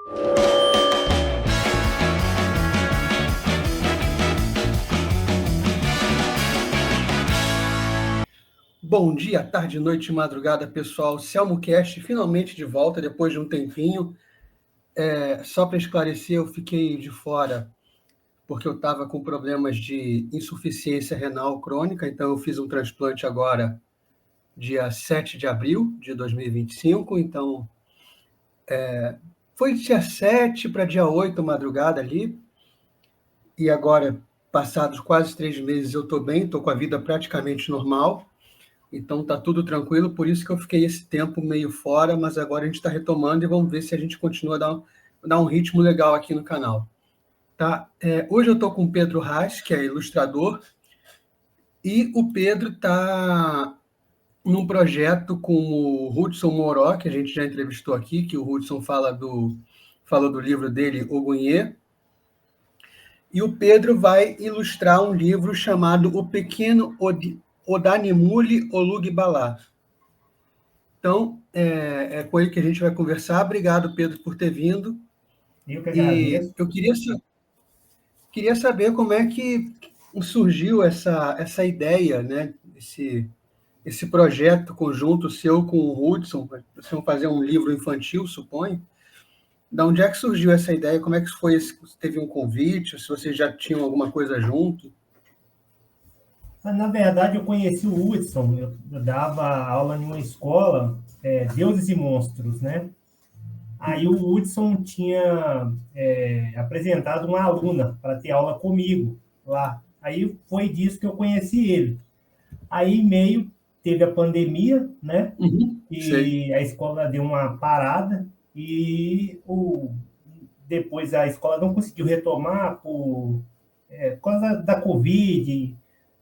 Bom dia, tarde, noite e madrugada, pessoal. CelmoCast finalmente de volta depois de um tempinho. Só para esclarecer, eu fiquei de fora porque eu estava com problemas de insuficiência renal crônica, então eu fiz um transplante agora, dia 7 de abril de 2025. Então, foi dia 7 para dia 8, madrugada ali, e agora, passados quase 3 meses, eu estou bem, estou com a vida praticamente normal. Então está tudo tranquilo, por isso que eu fiquei esse tempo meio fora, mas agora a gente está retomando e vamos ver se a gente continua a dar um ritmo legal aqui no canal. Tá? Hoje eu estou com o Pedro Haas, que é ilustrador, e o Pedro está num projeto com o Hudson Moró, que a gente já entrevistou aqui, que o Hudson falou do livro dele, Ogunhê, e o Pedro vai ilustrar um livro chamado O Pequeno Odanimuli Olugbalá. Então, é com ele que a gente vai conversar. Obrigado, Pedro, por ter vindo. Eu que agradeço. E eu queria saber como é que surgiu essa ideia, né? Esse projeto conjunto seu com o Hudson. Vocês vão fazer um livro infantil, suponho. De onde é que surgiu essa ideia? Como é que foi? Se teve um convite? Se vocês já tinham alguma coisa junto? Na verdade, eu conheci o Hudson, eu dava aula em uma escola, Deuses e Monstros, né? Aí o Hudson tinha apresentado uma aluna para ter aula comigo lá. Aí foi disso que eu conheci ele. Aí meio teve a pandemia, né? Sei. E a escola deu uma parada e depois a escola não conseguiu retomar por causa da Covid.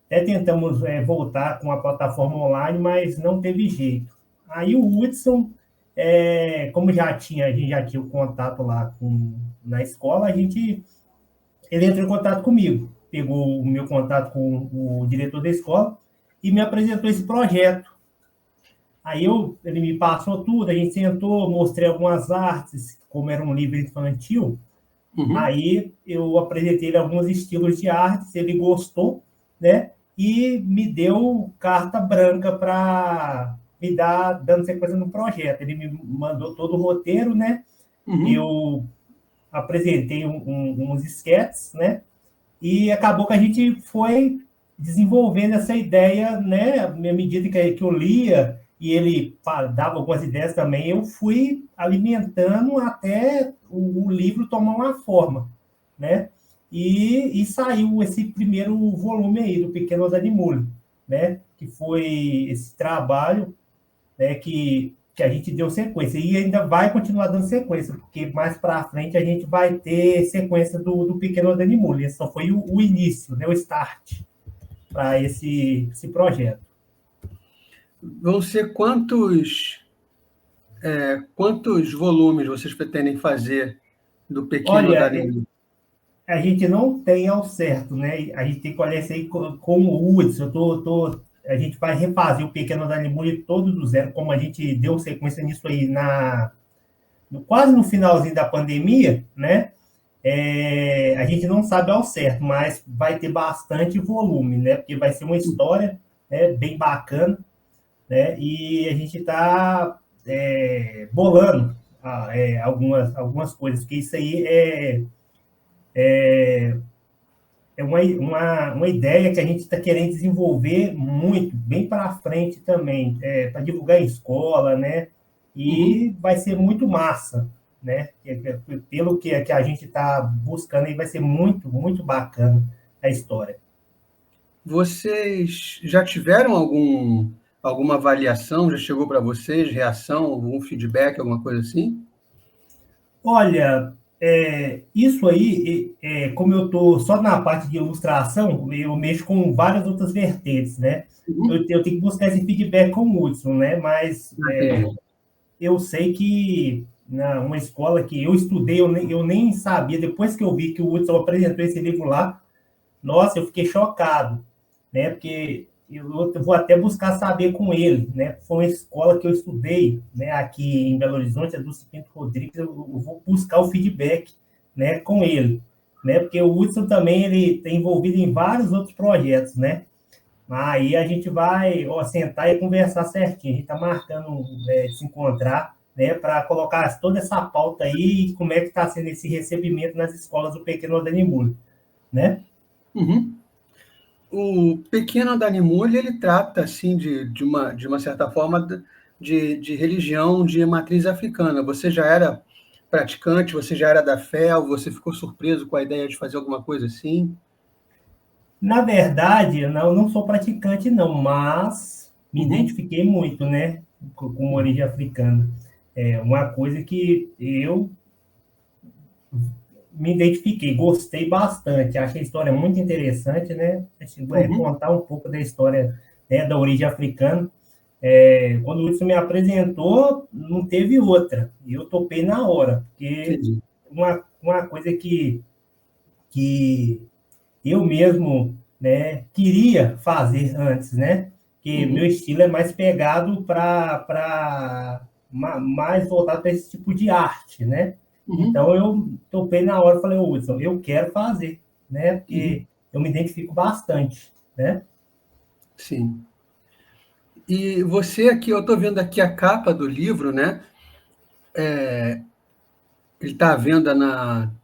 Até tentamos voltar com a plataforma online, mas não teve jeito. Aí o Hudson, como a gente já tinha o contato lá na escola, ele entrou em contato comigo, pegou o meu contato com o diretor da escola e me apresentou esse projeto. Aí ele me passou tudo, a gente sentou, mostrei algumas artes, como era um livro infantil. Aí eu apresentei ele alguns estilos de artes, ele gostou, né? E me deu carta branca para me dando sequência no projeto. Ele me mandou todo o roteiro, né? Eu apresentei uns esquetes, né? E acabou que a gente foi desenvolvendo essa ideia, né? À medida que eu lia e ele dava algumas ideias também, eu fui alimentando até o livro tomar uma forma, né? E saiu esse primeiro volume aí, do Pequeno Odanimuli, né? Que foi esse trabalho, né, que a gente deu sequência. E ainda vai continuar dando sequência, porque mais para frente a gente vai ter sequência do Pequeno Odanimuli. Esse só foi o início, né, o start para esse projeto. Vão ser quantos volumes vocês pretendem fazer do Pequeno Odanimuli? A gente não tem ao certo, né? A gente tem que olhar isso aí como o Hudson. A gente vai refazer o Pequeno Odanimuli todo do zero, como a gente deu sequência nisso aí quase no finalzinho da pandemia, né? A gente não sabe ao certo, mas vai ter bastante volume, né? Porque vai ser uma história, né, bem bacana, né? E a gente está bolando algumas coisas, porque isso aí é uma ideia que a gente está querendo desenvolver muito, bem para frente também, para divulgar em escola, né? E vai ser muito massa, né? Pelo que a gente está buscando, aí vai ser muito, muito bacana a história. Vocês já tiveram alguma avaliação? Já chegou para vocês reação, algum feedback, alguma coisa assim? Olha, isso aí, como eu estou só na parte de ilustração, eu mexo com várias outras vertentes, né? Eu tenho que buscar esse feedback com o Hudson, né? Mas eu sei que uma escola que eu estudei, eu nem sabia, depois que eu vi que o Hudson apresentou esse livro lá, nossa, eu fiquei chocado, né? Porque eu vou até buscar saber com ele, né? Foi uma escola que eu estudei, né? Aqui em Belo Horizonte, a Dulce Pinto Rodrigues, eu vou buscar o feedback, né? Com ele, né? Porque o Hudson também ele está envolvido em vários outros projetos, né? Aí a gente vai sentar e conversar certinho. A gente está marcando de se encontrar, né? Para colocar toda essa pauta aí e como é que está sendo esse recebimento nas escolas do Pequeno Odanimulho, né? Uhum. O Pequeno Danimulli, ele trata, assim, de uma certa forma, de religião de matriz africana. Você já era praticante, você já era da fé, ou você ficou surpreso com a ideia de fazer alguma coisa assim? Na verdade, eu não sou praticante, não, mas me Uhum, identifiquei muito, né, com origem africana. É uma coisa que eu me identifiquei, gostei bastante, achei a história muito interessante, né? A gente vai uhum, contar um pouco da história, né, da origem africana. Quando o Wilson me apresentou, não teve outra, e eu topei na hora, porque entendi. uma coisa que eu mesmo, né, queria fazer antes, né? Que meu Uhum, estilo é mais pegado para mais voltado para esse tipo de arte, né? uhum, Então eu topei na hora, falei, ô Wilson, eu quero fazer, né? uhum, Porque eu me identifico bastante, né? sim. E você aqui, eu estou vendo aqui a capa do livro, né? Ele está à venda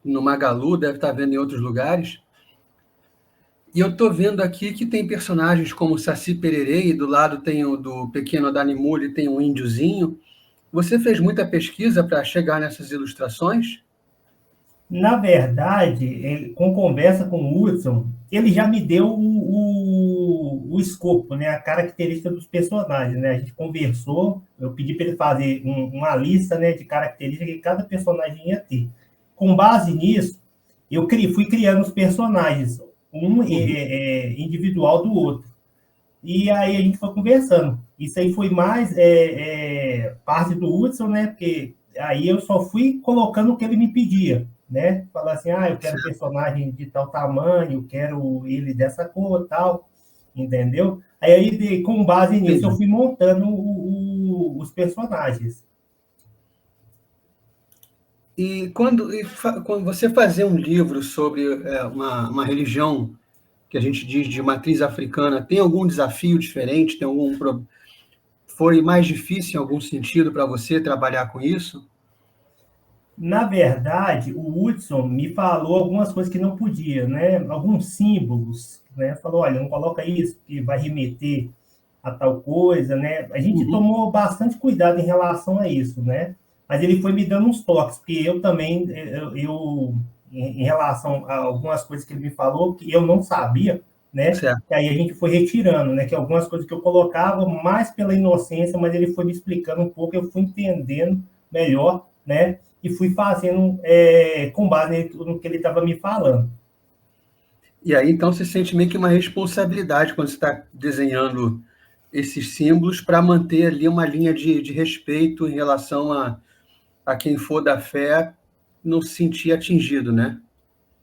no Magalu, deve estar à venda em outros lugares. E eu estou vendo aqui que tem personagens como Saci Pererê, e do lado tem o do Pequeno Danimule, tem um índiozinho. Você fez muita pesquisa para chegar nessas ilustrações? Na verdade, com conversa com o Hudson, ele já me deu o escopo, né, a característica dos personagens, né? A gente conversou, eu pedi para ele fazer uma lista, né, de características que cada personagem ia ter. Com base nisso, fui criando os personagens, um Uhum, individual do outro. E aí a gente foi conversando. Isso aí foi mais parte do Hudson, né? Porque aí eu só fui colocando o que ele me pedia, né? Falar assim, eu quero certo, personagem de tal tamanho, eu quero ele dessa cor, tal, entendeu? Aí, com base nisso, eu entendi. fui montando os personagens. Quando você fazer um livro sobre uma religião que a gente diz de matriz africana, tem algum desafio diferente? Foi mais difícil em algum sentido para você trabalhar com isso? Na verdade, o Hudson me falou algumas coisas que não podia, né? Alguns símbolos, né? Falou, olha, não coloca isso, que vai remeter a tal coisa, né? A gente Uhum, tomou bastante cuidado em relação a isso, né? Mas ele foi me dando uns toques, porque eu também, em relação a algumas coisas que ele me falou, que eu não sabia, né? certo. E aí a gente foi retirando, né? Que algumas coisas que eu colocava mais pela inocência, mas ele foi me explicando um pouco, eu fui entendendo melhor, né? E fui fazendo com base no que ele estava me falando. E aí, então, você sente meio que uma responsabilidade quando você está desenhando esses símbolos para manter ali uma linha de respeito em relação a quem for da fé não se sentir atingido, né?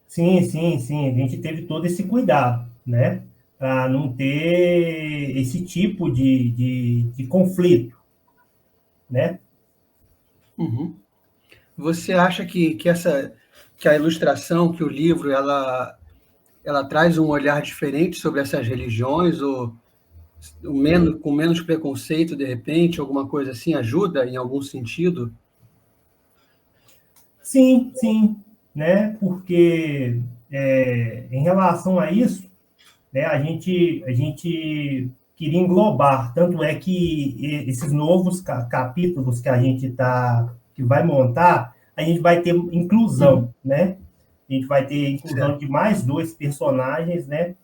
Sim, sim, sim. A gente teve todo esse cuidado, né? Para não ter esse tipo de conflito, né? Uhum. Você acha que a ilustração, que o livro, ela traz um olhar diferente sobre essas religiões, ou com menos preconceito, de repente, alguma coisa assim, ajuda em algum sentido? Sim, sim, né? Porque em relação a isso, né, a gente queria englobar, tanto é que esses novos capítulos que a gente que vai montar, a gente vai ter inclusão, Uhum, né? A gente vai ter inclusão certo. de mais dois personagens, né,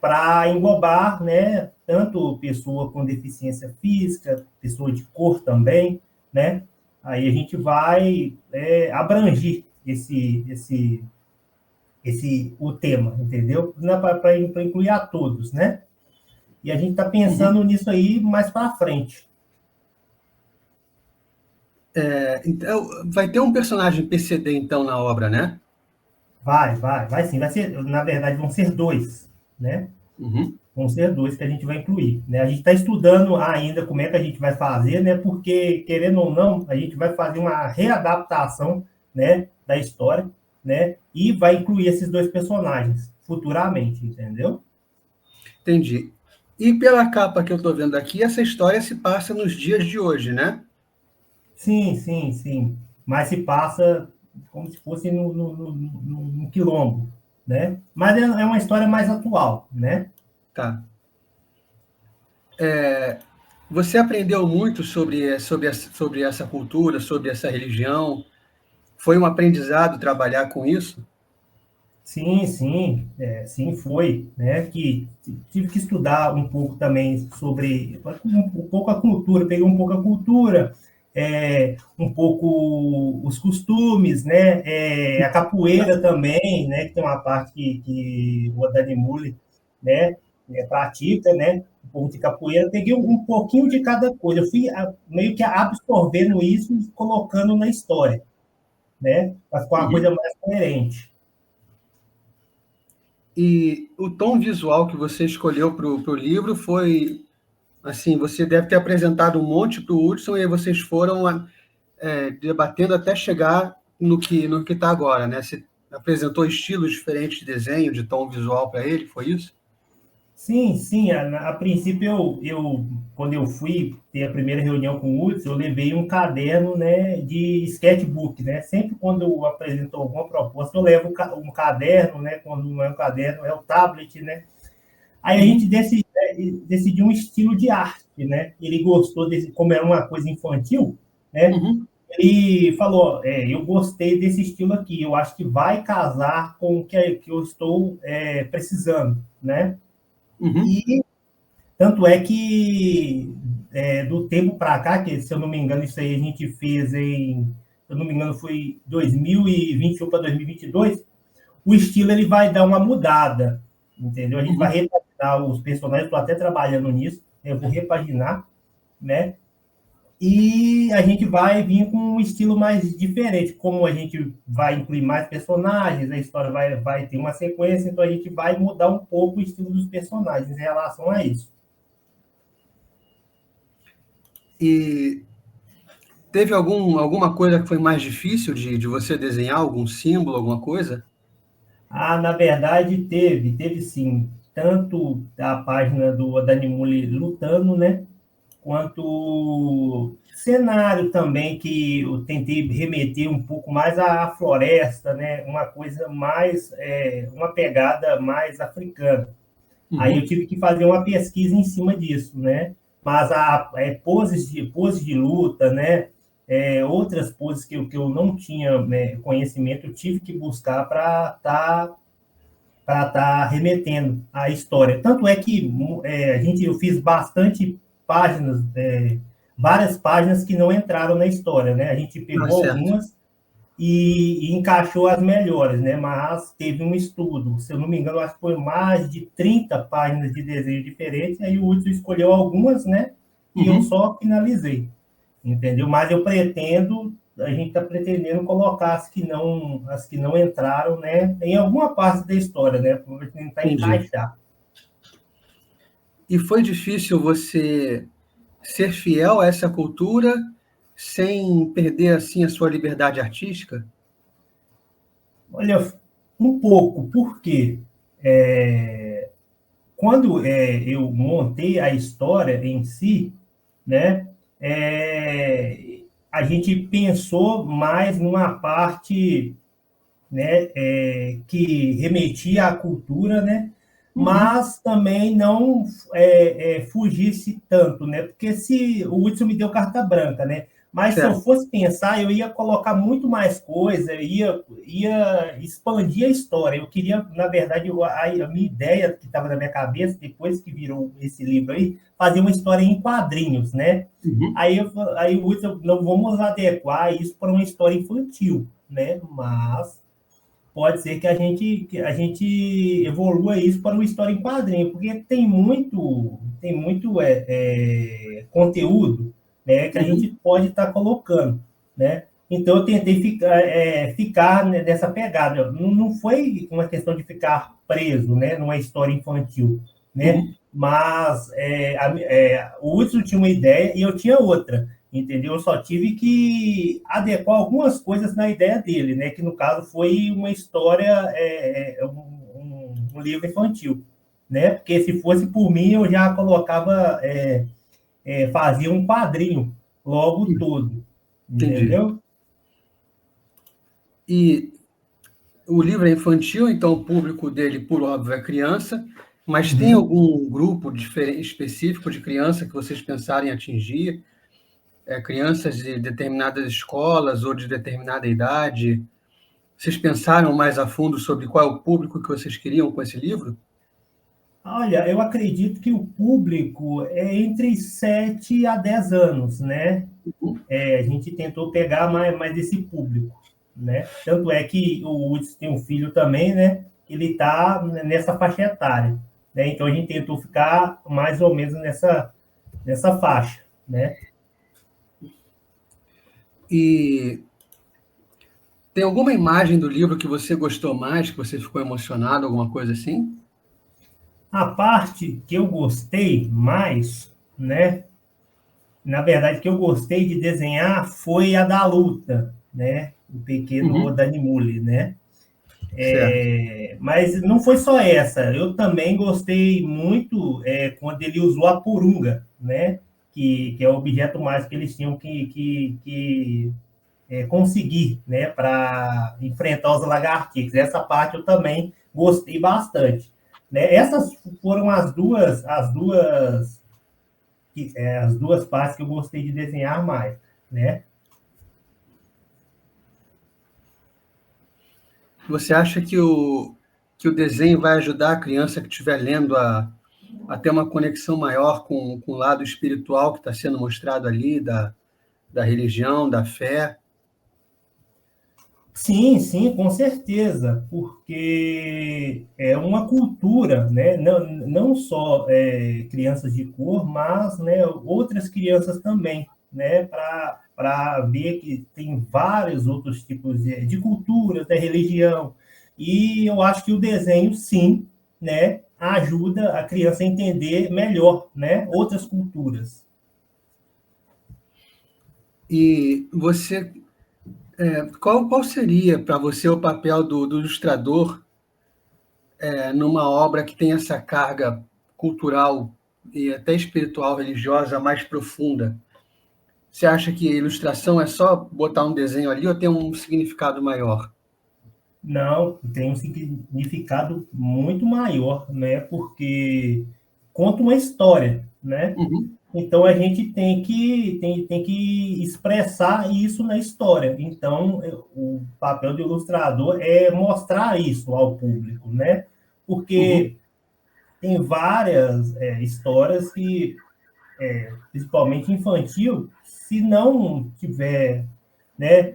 para englobar, né, tanto pessoa com deficiência física, pessoa de cor também, né? Aí a gente vai abranger o tema, entendeu? Para incluir a todos, né? E a gente está Uhum. pensando nisso aí mais para frente. Então, vai ter um personagem PCD, então, na obra, né? Vai sim. Vai ser, na verdade, vão ser dois, né? Uhum. Vão ser dois que a gente vai incluir, né? A gente está estudando ainda como é que a gente vai fazer, né? Porque, querendo ou não, a gente vai fazer uma readaptação, né, da história, né? E vai incluir esses dois personagens futuramente, entendeu? Entendi. E pela capa que eu estou vendo aqui, essa história se passa nos dias de hoje, né? Sim, sim, sim. Mas se passa como se fosse no quilombo, né? Mas é uma história mais atual, né? Tá. Você aprendeu muito sobre essa cultura, sobre essa religião? Foi um aprendizado trabalhar com isso? Sim, sim, sim, foi, né? Que tive que estudar um pouco também sobre um pouco a cultura, peguei um pouco a cultura, um pouco os costumes, né? A capoeira também, né? Que tem uma parte que o Adanimule, né? Pratica, né? Um pouco de capoeira, peguei um pouquinho de cada coisa, eu fui meio que absorvendo isso e colocando na história, né? Para ficar uma coisa Uhum. mais coerente. E o tom visual que você escolheu para o livro foi assim, você deve ter apresentado um monte para o Hudson e aí vocês foram debatendo até chegar no que está agora, né? Você apresentou estilos diferentes de desenho, de tom visual para ele, foi isso? Sim, sim. A princípio, quando eu fui ter a primeira reunião com o Hudson, eu levei um caderno, né, de sketchbook, né? Sempre quando eu apresento alguma proposta, eu levo um caderno, né? Quando não é um caderno, é o tablet, né? Aí a gente Uhum, decidiu um estilo de arte, né? Ele gostou desse, como era uma coisa infantil, né? uhum, Ele falou, eu gostei desse estilo aqui, eu acho que vai casar com o que eu estou precisando, né? uhum. E tanto é que do tempo para cá, que se eu não me engano, isso aí a gente fez se eu não me engano, foi 2021 para 2022, o estilo ele vai dar uma mudada, entendeu? A gente vai Uhum. repaginar os personagens, estou até trabalhando nisso, eu vou repaginar, né? E a gente vai vir com um estilo mais diferente, como a gente vai incluir mais personagens, a história vai ter uma sequência, então a gente vai mudar um pouco o estilo dos personagens em relação a isso. E teve alguma coisa que foi mais difícil de você desenhar, algum símbolo, alguma coisa? Ah, na verdade, teve sim. Tanto a página do Danimule lutando, né? Quanto cenário também, que eu tentei remeter um pouco mais à floresta, né? Uma coisa mais, uma pegada mais africana. Aí eu Uhum. tive que fazer uma pesquisa em cima disso, né? Mas poses de luta, né? Outras poses que eu não tinha, né, conhecimento, eu tive que buscar para remetendo à história. Tanto é que eu fiz bastante páginas, várias páginas que não entraram na história, né? A gente Ah, pegou certo. algumas e encaixou as melhores, né? Mas teve um estudo, se eu não me engano, acho que foi mais de 30 páginas de desenho diferentes, aí o Hudson escolheu algumas, né? E eu Uhum. só finalizei, entendeu? Mas a gente está pretendendo colocar as que não entraram, né? Em alguma parte da história, né? Para tentar Entendi. encaixar. E foi difícil você ser fiel a essa cultura sem perder assim a sua liberdade artística? Olha, um pouco, porque quando eu montei a história em si, né, a gente pensou mais numa parte, né, que remetia à cultura, né, Uhum. mas também não fugisse tanto, né, porque se o Hudson me deu carta branca, né, mas se eu Certo. fosse pensar, eu ia colocar muito mais coisa, ia expandir a história. Eu queria, na verdade, a minha ideia que estava na minha cabeça, depois que virou esse livro aí, fazer uma história em quadrinhos, né? Uhum. Aí o Hudson, não vamos adequar isso para uma história infantil, né? Mas pode ser que a gente evolua isso para uma história em quadrinho, porque tem muito conteúdo, né, que a gente Uhum. pode estar colocando, né? Então eu tentei ficar nessa pegada. Não foi uma questão de ficar preso, né, numa história infantil, né? Uhum. Mas o Hudson tinha uma ideia e eu tinha outra, entendeu? Eu só tive que adequar algumas coisas na ideia dele, né? Que no caso foi uma história, um livro infantil, né? Porque se fosse por mim, eu já colocava, fazia um quadrinho logo todo, Entendi. entendeu? E o livro é infantil, então o público dele, por óbvio, é criança, mas tem Uhum. algum grupo específico de criança que vocês pensarem em atingir? Crianças de determinadas escolas ou de determinada idade? Vocês pensaram mais a fundo sobre qual é o público que vocês queriam com esse livro? Olha, eu acredito que o público é entre 7 a 10 anos, né? A gente tentou pegar mais esse público, né? Tanto é que o Hudson tem um filho também, né? Ele está nessa faixa etária, né? Então a gente tentou ficar mais ou menos nessa faixa, né? E tem alguma imagem do livro que você gostou mais, que você ficou emocionado, alguma coisa assim? A parte que eu gostei mais, né? Na verdade, que eu gostei de desenhar foi a da luta, né? O pequeno Uhum. Dani Mule, né? Certo. Mas não foi só essa. Eu também gostei muito quando ele usou a porunga, né? Que é o objeto mágico que eles tinham que conseguir, né? Para enfrentar os lagartixas. Essa parte eu também gostei bastante. Né? Essas foram as duas partes que eu gostei de desenhar mais, né? Você acha que o desenho vai ajudar a criança que estiver lendo a ter uma conexão maior com o lado espiritual que está sendo mostrado ali, da religião, da fé? Sim, sim, com certeza, porque é uma cultura, né? Não só crianças de cor, mas né, outras crianças também, né? Para ver que tem vários outros tipos de culturas, de religião. E eu acho que o desenho, sim, né? Ajuda a criança a entender melhor, né? Outras culturas. E você, qual seria para você o papel do ilustrador numa obra que tem essa carga cultural e até espiritual, religiosa mais profunda? Você acha que a ilustração é só botar um desenho ali ou tem um significado maior? Não, tem um significado muito maior, né? Porque conta uma história, né? Uhum. Então a gente tem que expressar isso na história. Então o papel do ilustrador é mostrar isso ao público, né? Uhum. Porque tem várias histórias que, principalmente infantil, se não tiver, né,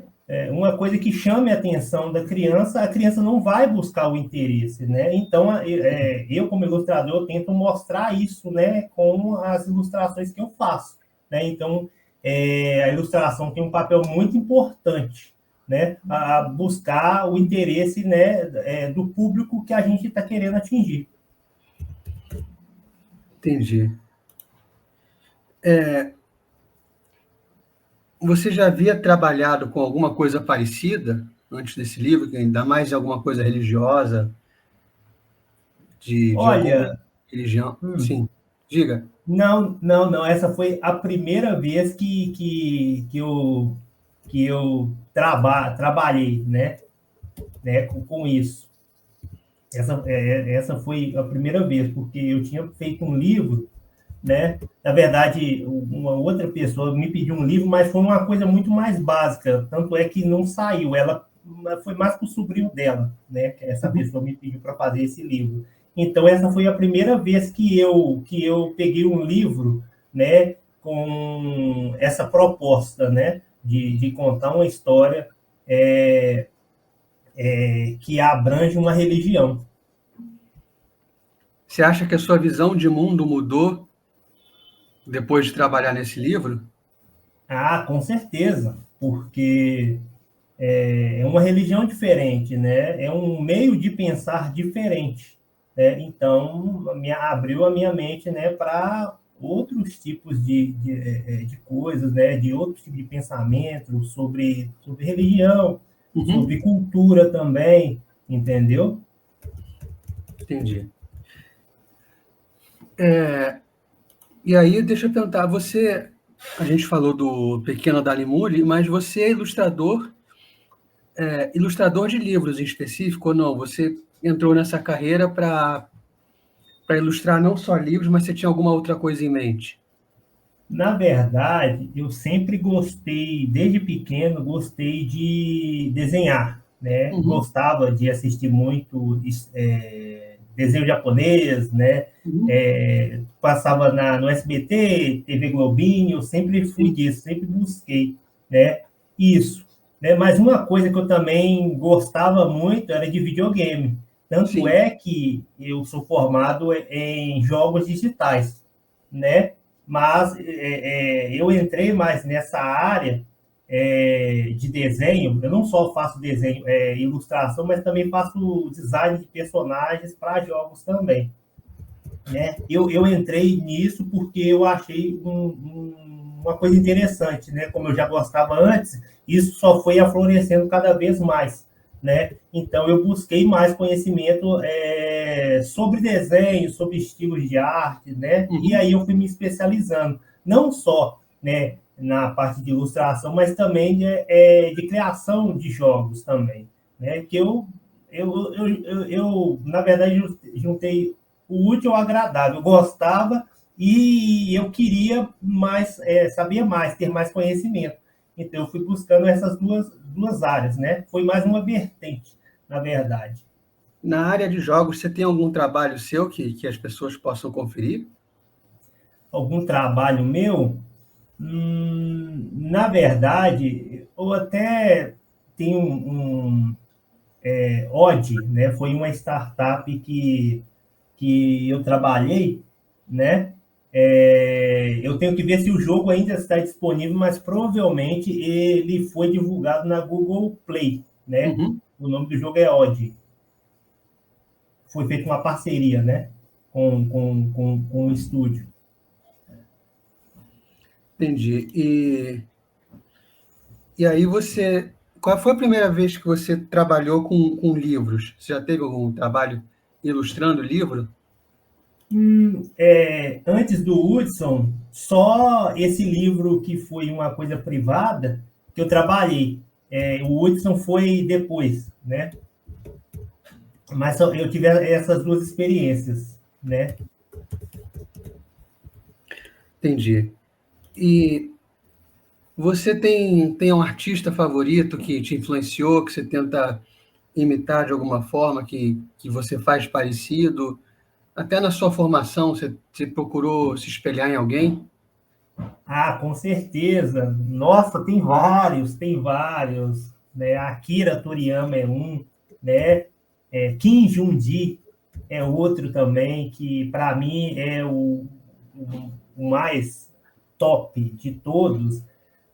uma coisa que chame a atenção da criança, a criança não vai buscar o interesse, né? Então, eu como ilustrador tento mostrar isso, né, com as ilustrações que eu faço, né? Então, a ilustração tem um papel muito importante, né, a buscar o interesse, né, do público que a gente está querendo atingir. Entendi. Você já havia trabalhado com alguma coisa parecida antes desse livro, que ainda mais alguma coisa religiosa, de alguma Olha, religião? Sim, diga. não, não, não. Essa foi a primeira vez que eu trabalhei, né, com isso. Essa foi a primeira vez, porque eu tinha feito um livro, né? Na verdade, uma outra pessoa me pediu um livro, mas foi uma coisa muito mais básica. Tanto é que não saiu. Ela foi mais para o sobrinho dela, né? Que essa Uhum. pessoa me pediu para fazer esse livro. Então, essa foi a primeira vez que eu peguei um livro, né? Com essa proposta, né? De contar uma história que abrange uma religião. Você acha que a sua visão de mundo mudou depois de trabalhar nesse livro? Ah, com certeza, porque é uma religião diferente, né? É um meio de pensar diferente, né? Então, abriu a minha mente, né, para outros tipos de coisas, né, de outros tipos de pensamento sobre religião, Uhum, sobre cultura também, entendeu? entendi. E aí, deixa eu perguntar, a gente falou do Pequeno Dali Muli, mas você é ilustrador de livros em específico ou não? Você entrou nessa carreira para ilustrar não só livros, mas você tinha alguma outra coisa em mente? Na verdade, eu sempre gostei, desde pequeno, gostei de desenhar, né? Uhum, Gostava de assistir muito desenho japonês, né? uhum, Passava no SBT, TV Globinho, eu sempre fui sim, disso, sempre busquei, né? Isso, né? Mas uma coisa que eu também gostava muito era de videogame. Tanto sim. é que eu sou formado em jogos digitais, né? Mas eu entrei mais nessa área de desenho. Eu não só faço desenho, ilustração, mas também faço design de personagens para jogos também, né? Eu entrei nisso porque eu achei uma coisa interessante, né? Como eu já gostava antes, isso só foi aflorescendo cada vez mais, né? Então eu busquei mais conhecimento sobre desenho, sobre estilos de arte, né? E Uhum. aí eu fui me especializando, não só, né, na parte de ilustração, mas também de criação de jogos também, né? Que na verdade, juntei o útil ao agradável. Eu gostava e eu queria mais, saber mais, ter mais conhecimento. Então, eu fui buscando essas duas áreas, né? Foi mais uma vertente, na verdade. Na área de jogos, você tem algum trabalho seu que as pessoas possam conferir? Algum trabalho meu, na verdade, eu até tenho Odd, né? Foi uma startup que eu trabalhei, né? Eu tenho que ver se o jogo ainda está disponível, mas provavelmente ele foi divulgado na Google Play, né? Uhum, O nome do jogo é Odd. Foi feita uma parceria, né? Com o estúdio. entendi. E aí qual foi a primeira vez que você trabalhou com livros? Você já teve algum trabalho ilustrando livro? Antes do Hudson, só esse livro que foi uma coisa privada que eu trabalhei. O Hudson foi depois, né? Mas eu tive essas duas experiências, né? Entendi. E você tem um artista favorito que te influenciou, que você tenta imitar de alguma forma, que você faz parecido? Até na sua formação, você procurou se espelhar em alguém? Ah, com certeza. Nossa, tem vários, né? Akira Toriyama é um, né? Kim Jun-gi é outro também, que para mim é o mais top de todos,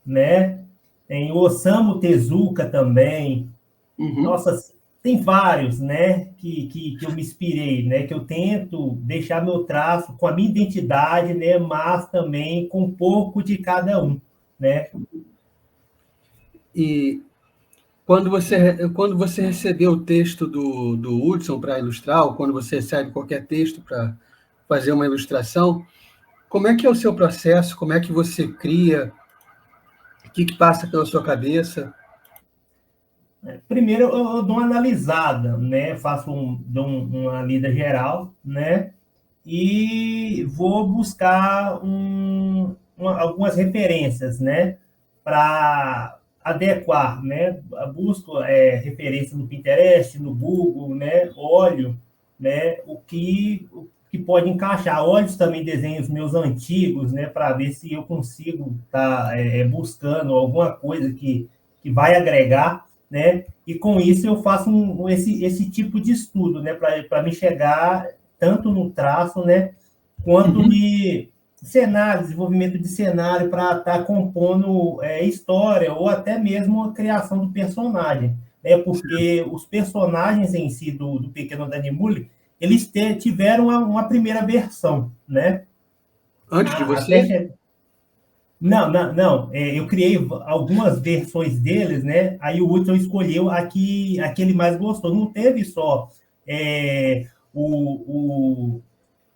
né? Tem o Osamu Tezuka também. Uhum. Nossa, tem vários, né, que eu me inspirei, né, que eu tento deixar meu traço com a minha identidade, né, mas também com um pouco de cada um, né. E quando você recebeu o texto do Hudson para ilustrar, ou quando você recebe qualquer texto para fazer uma ilustração, como é que é o seu processo? Como é que você cria? O que passa pela sua cabeça? Primeiro eu dou uma analisada, né, dou uma lida geral, né, e vou buscar algumas referências, né, para adequar, né? Busco referência no Pinterest, no Google, né? Olho, né? O que pode encaixar. Olho também desenhos meus antigos, né? Para ver se eu consigo estar buscando alguma coisa que vai agregar, né? E com isso eu faço esse tipo de estudo, né? Para me chegar tanto no traço, né? Quanto Uhum, de cenário, desenvolvimento de cenário para estar compondo história ou até mesmo a criação do personagem, né? Porque os personagens em si do Pequeno Danimule, eles tiveram uma primeira versão, né? Antes de você? Não. Eu criei algumas versões deles, né? Aí o Hudson escolheu a que ele mais gostou. Não teve só é, o, o,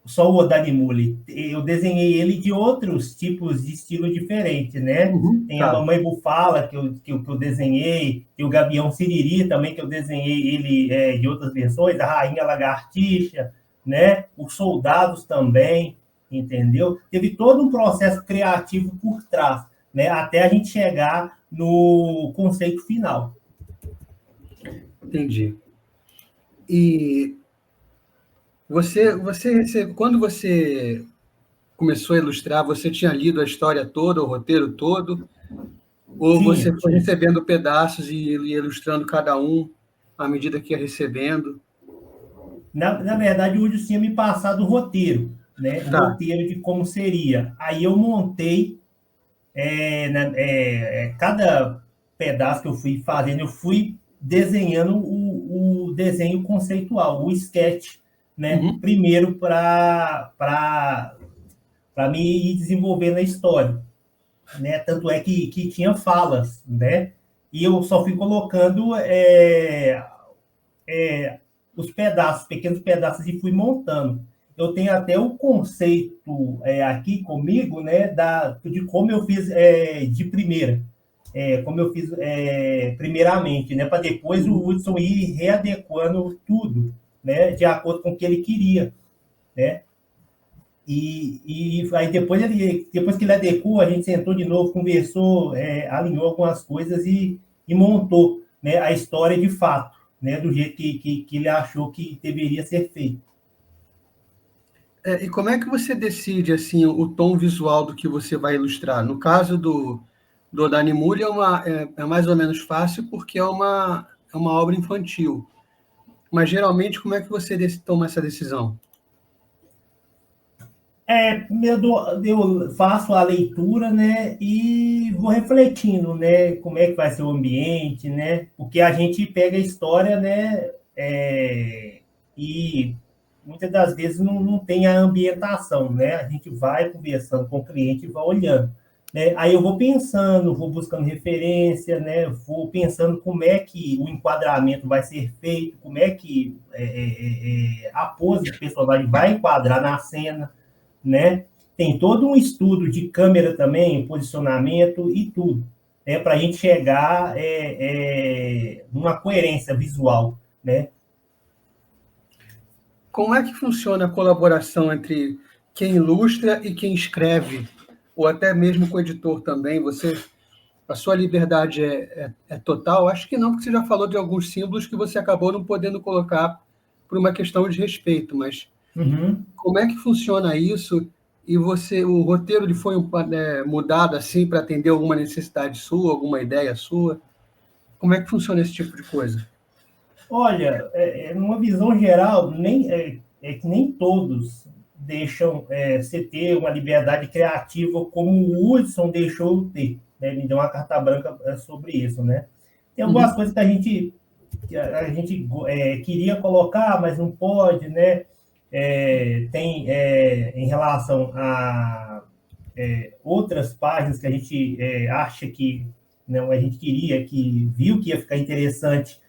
só o Odanimuli. Eu desenhei ele de outros tipos de estilo diferentes, né? Uhum, Tem a tá. Mamãe Bufala, que eu desenhei, tem o Gavião Siriri também, que eu desenhei ele de outras versões, a Rainha Lagartixa, né? Os Soldados também, entendeu? Teve todo um processo criativo por trás, né? Até a gente chegar no conceito final. Entendi. E quando você começou a ilustrar, você tinha lido a história toda, o roteiro todo, ou Tinha, você foi tinha. recebendo pedaços e ia ilustrando cada um à medida que ia recebendo? Na verdade, o Hudson tinha me passado o roteiro, né? O Tá. roteiro de como seria. Aí eu montei, cada pedaço que eu fui fazendo, eu fui desenhando o desenho conceitual, o sketch, né? Uhum. Primeiro para me ir desenvolvendo a história, né? Tanto é que tinha falas, né? E eu só fui colocando os pedaços, pequenos pedaços, e fui montando. Eu tenho até o conceito aqui comigo, né, de como eu fiz de primeira, como eu fiz primeiramente, né, para depois o Uhum. Hudson ir readequando tudo, né, de acordo com o que ele queria, né. E aí depois que ele adequou, a gente sentou de novo, conversou, alinhou algumas coisas e montou, né, a história de fato, né, do jeito que ele achou que deveria ser feito. E como é que você decide assim o tom visual do que você vai ilustrar? No caso do Danimuli é mais ou menos fácil porque é uma obra infantil. Mas geralmente como é que você toma essa decisão? Eu faço a leitura, né, e vou refletindo, né, como é que vai ser o ambiente, né, porque a gente pega a história, né, e muitas das vezes não tem a ambientação, né, a gente vai conversando com o cliente e vai olhando, né, aí eu vou pensando, vou buscando referência, né, vou pensando como é que o enquadramento vai ser feito, como é que a pose do personagem vai enquadrar na cena, né? Tem todo um estudo de câmera também, posicionamento e tudo, né? Para a gente chegar numa coerência visual, né? Como é que funciona a colaboração entre quem ilustra e quem escreve, ou até mesmo com o editor também? A sua liberdade é total? Acho que não, porque você já falou de alguns símbolos que você acabou não podendo colocar por uma questão de respeito, mas Uhum. como é que funciona isso? E o roteiro ele foi mudado assim para atender alguma necessidade sua, alguma ideia sua? Como é que funciona esse tipo de coisa? Olha, numa visão geral, que nem todos deixam você ter uma liberdade criativa como o Hudson deixou ter. Né? Ele me deu uma carta branca sobre isso, né? Tem algumas Uhum. coisas que a gente queria colocar, mas não pode, né? Tem em relação a outras páginas que a gente acha que não, a gente queria, que viu que ia ficar interessante,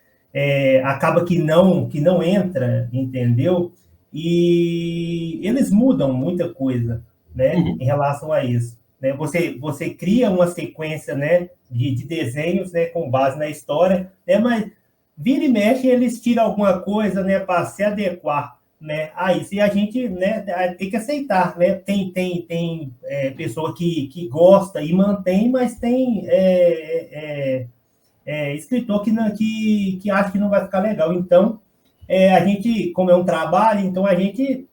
acaba que não entra, entendeu? E eles mudam muita coisa, né, Uhum. em relação a isso. Né? Você cria uma sequência, né, de desenhos, né, com base na história, né, mas vira e mexe eles tiram alguma coisa, né, para se adequar, né? Aí se a gente, né, tem que aceitar, né? Tem pessoa que gosta e mantém, mas tem escritor que acha que não vai ficar legal. Então, a gente, como é um trabalho, então a gente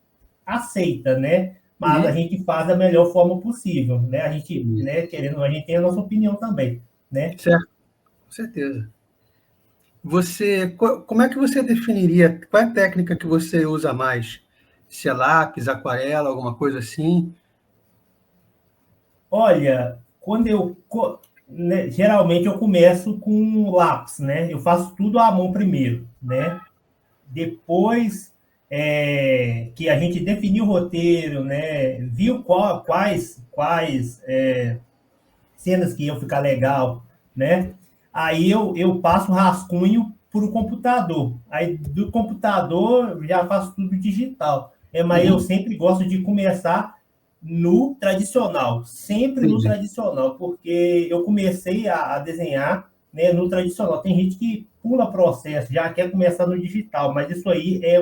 aceita, né? Mas a Uhum. gente faz da melhor forma possível, né? A gente, Uhum. né, querendo, a gente tem a nossa opinião também, né? Certo, com certeza. Como é que você definiria, qual é a técnica que você usa mais? Se é lápis, aquarela, alguma coisa assim? Olha, né, geralmente eu começo com lápis, né? Eu faço tudo à mão primeiro, né? Depois que a gente definiu o roteiro, né? Viu quais cenas que iam ficar legal, né? Aí eu passo o rascunho para o computador. Aí do computador já faço tudo digital. Mas eu Uhum. sempre gosto de começar no tradicional, sempre no Entendi. tradicional, porque eu comecei a desenhar, né, no tradicional. Tem gente que pula processo, já quer começar no digital, mas isso aí é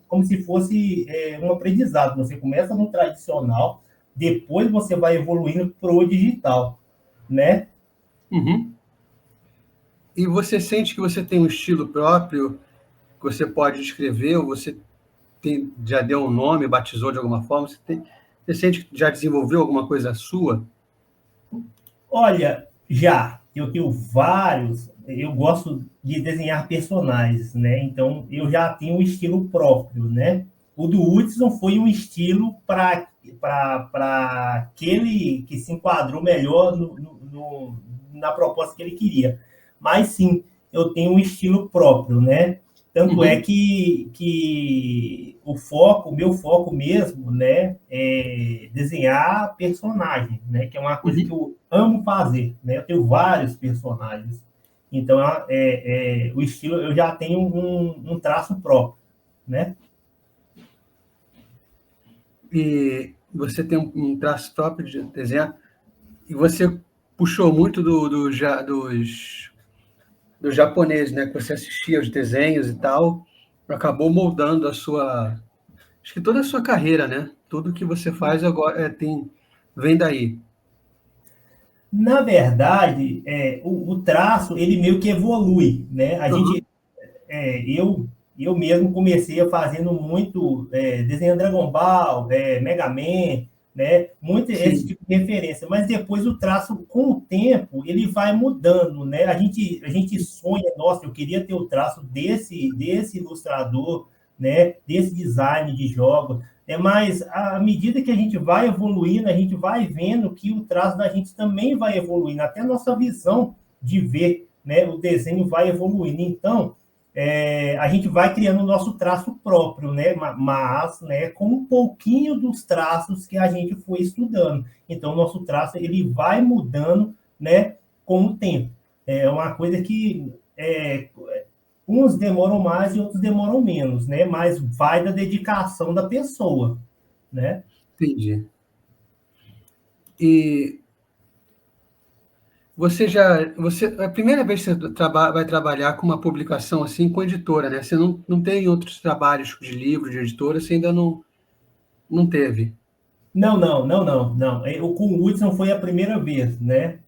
como se fosse um aprendizado. Você começa no tradicional, depois você vai evoluindo para o digital, né? Uhum. E você sente que você tem um estilo próprio que você pode escrever, ou você já deu um nome, batizou de alguma forma? Você sente que já desenvolveu alguma coisa sua? Olha, eu tenho vários. Eu gosto de desenhar personagens, né? Então eu já tenho um estilo próprio, né? O do Hudson foi um estilo para aquele que se enquadrou melhor na proposta que ele queria. Mas sim, eu tenho um estilo próprio, né? Tanto é Uhum. que o meu foco mesmo, né, é desenhar personagens, né, que é uma coisa que Uhum. eu amo fazer, né? Eu tenho vários personagens, então o estilo eu já tenho um traço próprio, né? E você tem um traço próprio de desenhar, e você puxou muito dos japoneses, né? Que você assistia aos desenhos e tal, acabou moldando acho que toda a sua carreira, né? Tudo que você faz agora vem daí. Na verdade, o traço ele meio que evolui, né? Uhum. É, eu, eu mesmo comecei fazendo muito desenhando Dragon Ball, Mega Man, né? Muito esse Sim. tipo de referência. Mas depois o traço, com o tempo, ele vai mudando, né? A gente sonha, nossa, eu queria ter o traço desse ilustrador, né? Desse design de jogos. Mas à medida que a gente vai evoluindo, a gente vai vendo que o traço da gente também vai evoluindo, até a nossa visão de ver, né? O desenho vai evoluindo. Então, a gente vai criando o nosso traço próprio, né? Mas, né, com um pouquinho dos traços que a gente foi estudando. Então, o nosso traço ele vai mudando, né, com o tempo. É uma coisa que uns demoram mais e outros demoram menos, né? Mas vai da dedicação da pessoa, né? Entendi. E você é a primeira vez que você vai trabalhar com uma publicação assim, com editora, né? Você não tem outros trabalhos de livro, de editora, você ainda não teve. Não, não, não, não, não. O com o Hudson foi a primeira vez, né?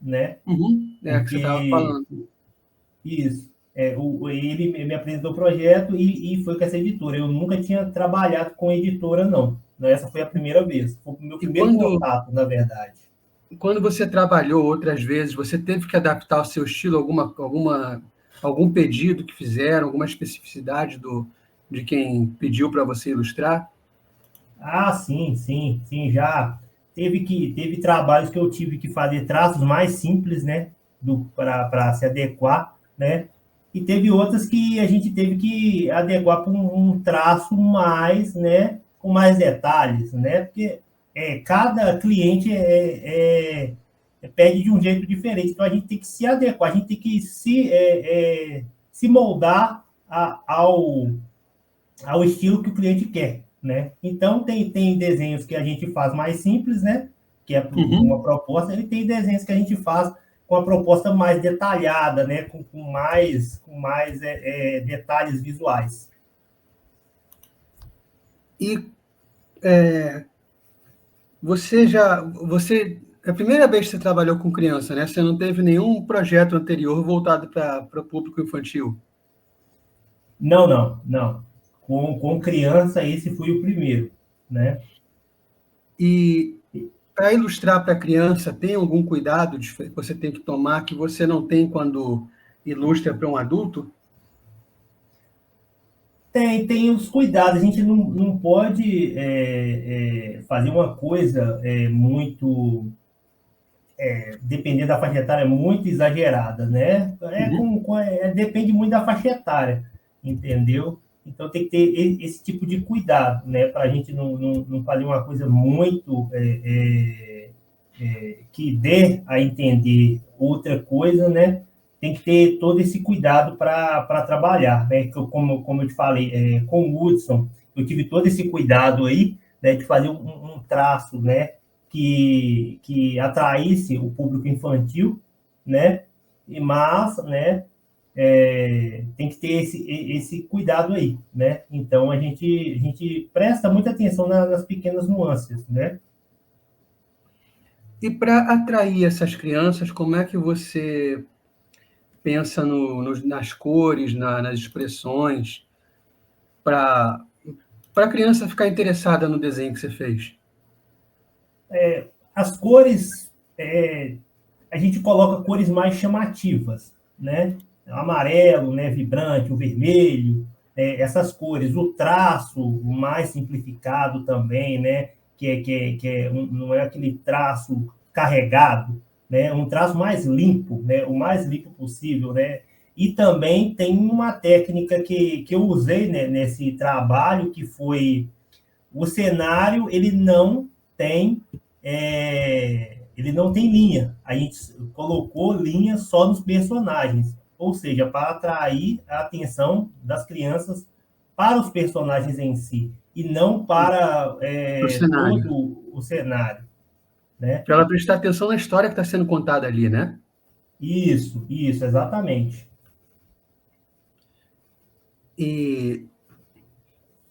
Uhum. É, que você estava Porque falando. isso. Ele me apresentou o projeto e foi com essa editora. Eu nunca tinha trabalhado com editora, não. Essa foi a primeira vez. Foi o meu E primeiro contato, na verdade. quando você trabalhou outras vezes, você teve que adaptar o seu estilo, algum pedido que fizeram, alguma especificidade de quem pediu para você ilustrar? Ah, sim, sim, sim, já teve trabalhos que eu tive que fazer traços mais simples, né, para se adequar, né? E teve outras que a gente teve que adequar para um traço mais, né, com mais detalhes, né? Porque cada cliente pede de um jeito diferente, então a gente tem que se adequar, a gente tem que se moldar ao estilo que o cliente quer, né? Então, tem desenhos que a gente faz mais simples, né? Que é uma Uhum. proposta, e tem desenhos que a gente faz com a proposta mais detalhada, né? Com mais detalhes visuais. E é a primeira vez que você trabalhou com criança, né? Você não teve nenhum projeto anterior voltado para o público infantil. Não, não, não. Com criança, esse foi o primeiro, né? E para ilustrar para criança, tem algum cuidado que você tem que tomar que você não tem quando ilustra para um adulto? Tem os cuidados, a gente não pode fazer uma coisa muito dependendo da faixa etária, muito exagerada, né? Uhum. Depende muito da faixa etária, entendeu? Então, tem que ter esse tipo de cuidado, né? Para a gente não fazer uma coisa muito que dê a entender outra coisa, né? Tem que ter todo esse cuidado para trabalhar, né? Como eu te falei, com o Hudson, eu tive todo esse cuidado aí, né? De fazer um traço, né? Que atraísse o público infantil, né? Mas, né? Tem que ter esse cuidado aí, né? Então a gente presta muita atenção nas pequenas nuances, né? E para atrair essas crianças, como é que você pensa nas cores, nas expressões, para a criança ficar interessada no desenho que você fez? As cores, a gente coloca cores mais chamativas, né? O amarelo, né, vibrante, o vermelho, essas cores, o traço mais simplificado também, né? Não é aquele traço carregado, né? Um traço mais limpo, né? O mais limpo possível, né? E também tem uma técnica que eu usei, né, nesse trabalho, que foi o cenário, ele não tem linha. A gente colocou linha só nos personagens, ou seja, para atrair a atenção das crianças para os personagens em si, e não para Para o cenário. todo o cenário, né? Para ela prestar atenção na história que está sendo contada ali, né? Isso, exatamente. E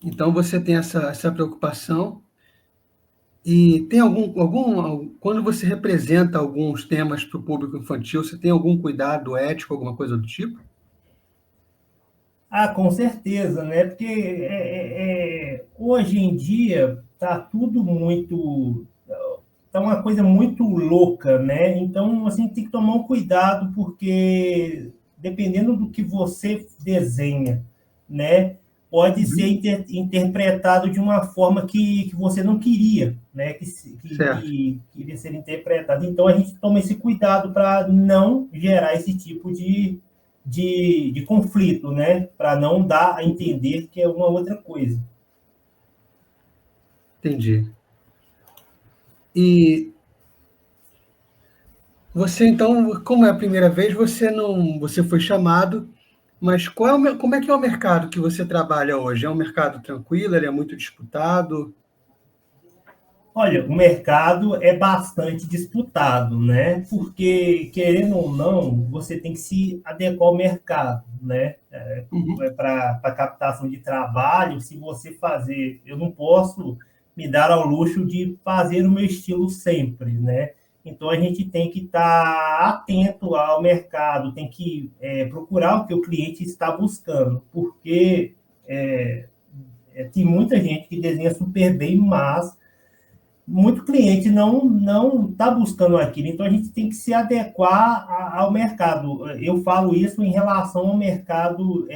então você tem essa preocupação. E tem quando você representa alguns temas para o público infantil, você tem algum cuidado ético, alguma coisa do tipo? Ah, com certeza, né? Porque hoje em dia tá tudo muito, tá uma coisa muito louca, né? Então, assim, tem que tomar um cuidado, porque dependendo do que você desenha, né? Pode ser Uhum. interpretado de uma forma que você não queria, né? Certo, Que queria ser interpretado. Então, a gente toma esse cuidado para não gerar esse tipo de conflito, né? Para não dar a entender que é uma outra coisa. entendi. E você, então, como é a primeira vez, você foi chamado, mas como é que é o mercado que você trabalha hoje? É um mercado tranquilo? Ele é muito disputado? Olha, o mercado é bastante disputado, né? Porque, querendo ou não, você tem que se adequar ao mercado, né? Uhum. Para captação de trabalho, se você fazer, eu não posso me dar ao luxo de fazer o meu estilo sempre, né? Então a gente tem que estar atento ao mercado, tem que procurar o que o cliente está buscando, porque tem muita gente que desenha super bem, mas muito cliente não está buscando aquilo, então a gente tem que se adequar ao mercado. Eu falo isso em relação ao mercado,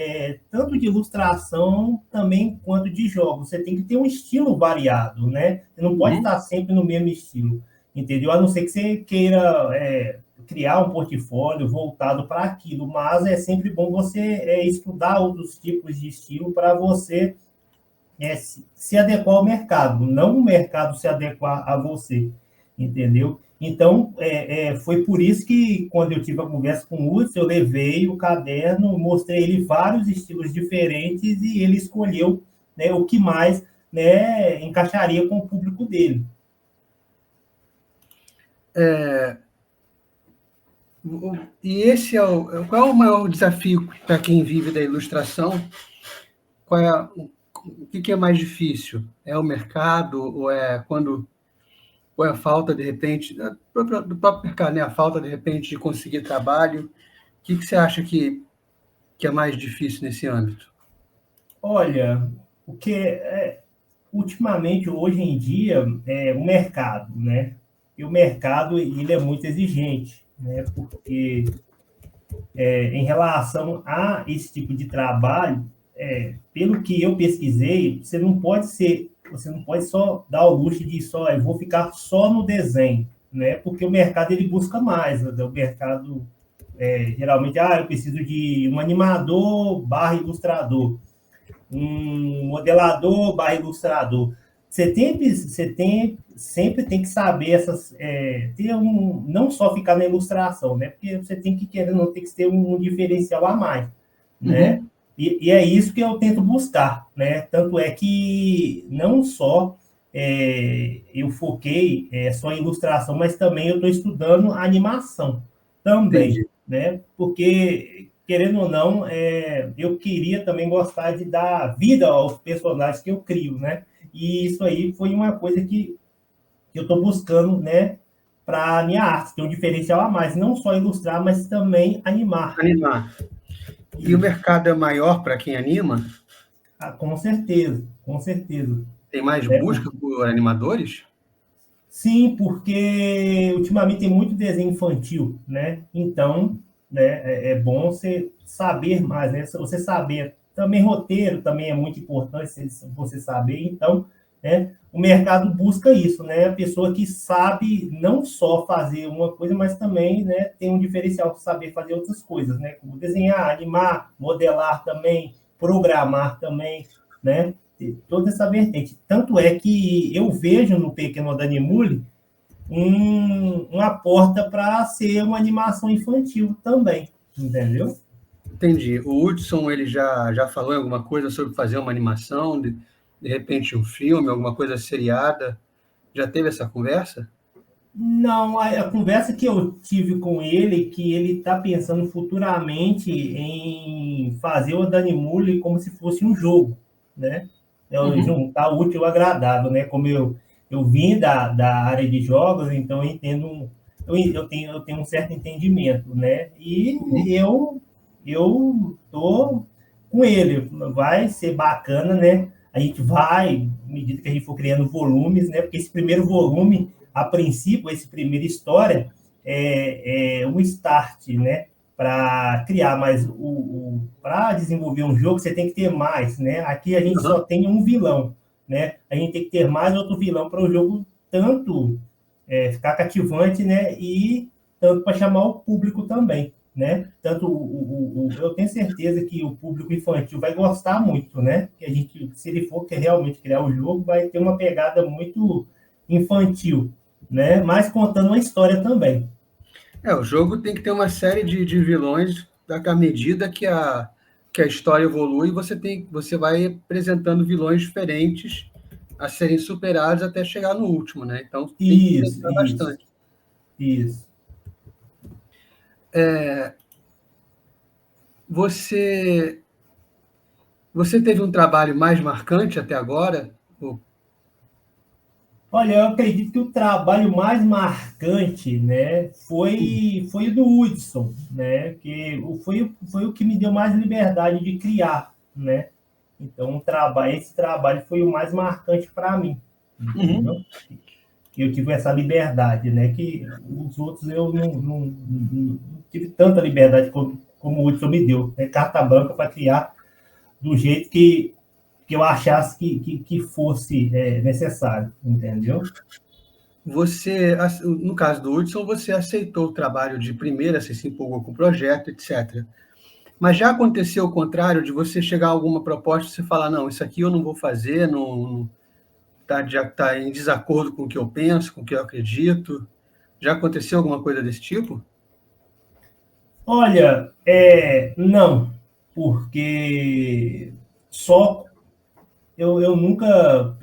tanto de ilustração também quanto de jogos. Você tem que ter um estilo variado, né? Você não pode Uhum. estar sempre no mesmo estilo, entendeu? A não ser que você queira criar um portfólio voltado para aquilo, mas é sempre bom você estudar outros tipos de estilo para você se adequar ao mercado, não o mercado se adequar a você, entendeu? Então, foi por isso que, quando eu tive a conversa com o Hudson, eu levei o caderno, mostrei ele vários estilos diferentes e ele escolheu, né, o que mais, né, encaixaria com o público dele. E qual é o maior desafio para quem vive da ilustração? O que é mais difícil? É o mercado ou é a falta de repente do próprio mercado, né? A falta de repente de conseguir trabalho? O que você acha que é mais difícil nesse âmbito? Olha, o que ultimamente, hoje em dia, o mercado, né? E o mercado, ele é muito exigente, né? Porque em relação a esse tipo de trabalho, pelo que eu pesquisei, você não pode só dar o luxo de só, eu vou ficar só no desenho, né? Porque o mercado ele busca mais, né? O mercado geralmente, eu preciso de um animador barra ilustrador. um modelador barra ilustrador. Sempre tem que saber não só ficar na ilustração, né? Porque você tem que querer, não tem que ter um diferencial a mais, né? Uhum. E é isso que eu tento buscar, né? Tanto é que não só eu foquei só em ilustração, mas também eu estou estudando animação também, Entendi. né? Porque, querendo ou não, eu queria também gostar de dar vida aos personagens que eu crio, né? E isso aí foi uma coisa que eu estou buscando, né? Para a minha arte, ter um diferencial a mais, não só ilustrar, mas também animar. Animar. E o Isso. mercado é maior para quem anima? Ah, com certeza, com certeza. Tem mais Né? busca por animadores? Sim, porque ultimamente tem muito desenho infantil, né? Então, né, é bom você saber mais, né? Você saber. Também roteiro também é muito importante você saber. Então, né, o mercado busca isso, né? A pessoa que sabe não só fazer uma coisa, mas também, né, tem um diferencial, saber fazer outras coisas, né? Como desenhar, animar, modelar também, programar também, né? Toda essa vertente. Tanto é que eu vejo no Pequeno Danimule uma porta para ser uma animação infantil também, entendeu? Entendi. O Hudson, ele já falou em alguma coisa sobre fazer uma animação, de repente um filme, alguma coisa seriada? Já teve essa conversa? Não, a conversa que eu tive com ele, que ele está pensando futuramente em fazer o Danimule como se fosse um jogo, né? Uhum. Juntar o útil ao agradável, né? Como eu vim da área de jogos, então eu entendo, eu tenho um certo entendimento, né? E Uhum. eu tô com ele, vai ser bacana, né? A gente vai, à medida que a gente for criando volumes, né? Porque esse primeiro volume a princípio, essa primeira história é um start, né? Para criar mais para desenvolver um jogo, você tem que ter mais, né? Aqui a gente só Uhum. tem um vilão, né? A gente tem que ter mais outro vilão para o jogo tanto ficar cativante, né? E tanto para chamar o público também, né? Tanto eu tenho certeza que o público infantil vai gostar muito, né? Que a gente, se ele for realmente criar o jogo, vai ter uma pegada muito infantil, né? Mas contando uma história também. O jogo tem que ter uma série de vilões, à medida que a história evolui, você vai apresentando vilões diferentes a serem superados até chegar no último, né? Então tem que Isso, pensar isso, bastante. isso. Você, você teve um trabalho mais marcante até agora? Olha, eu acredito que o trabalho mais marcante, né, foi o do Hudson, né, que foi o que me deu mais liberdade de criar, né. Então, esse trabalho foi o mais marcante para mim, Uhum. entendeu? Que eu tive essa liberdade, né, que os outros eu não tive tanta liberdade como o Hudson me deu, né, carta branca para criar do jeito que eu achasse que fosse necessário, entendeu? No caso do Hudson, você aceitou o trabalho de primeira, você se empolgou com o projeto, etc. Mas já aconteceu o contrário, de você chegar a alguma proposta e você falar, não, isso aqui eu não vou fazer, não já está em desacordo com o que eu penso, com o que eu acredito. Já aconteceu alguma coisa desse tipo? Olha, não, porque só eu nunca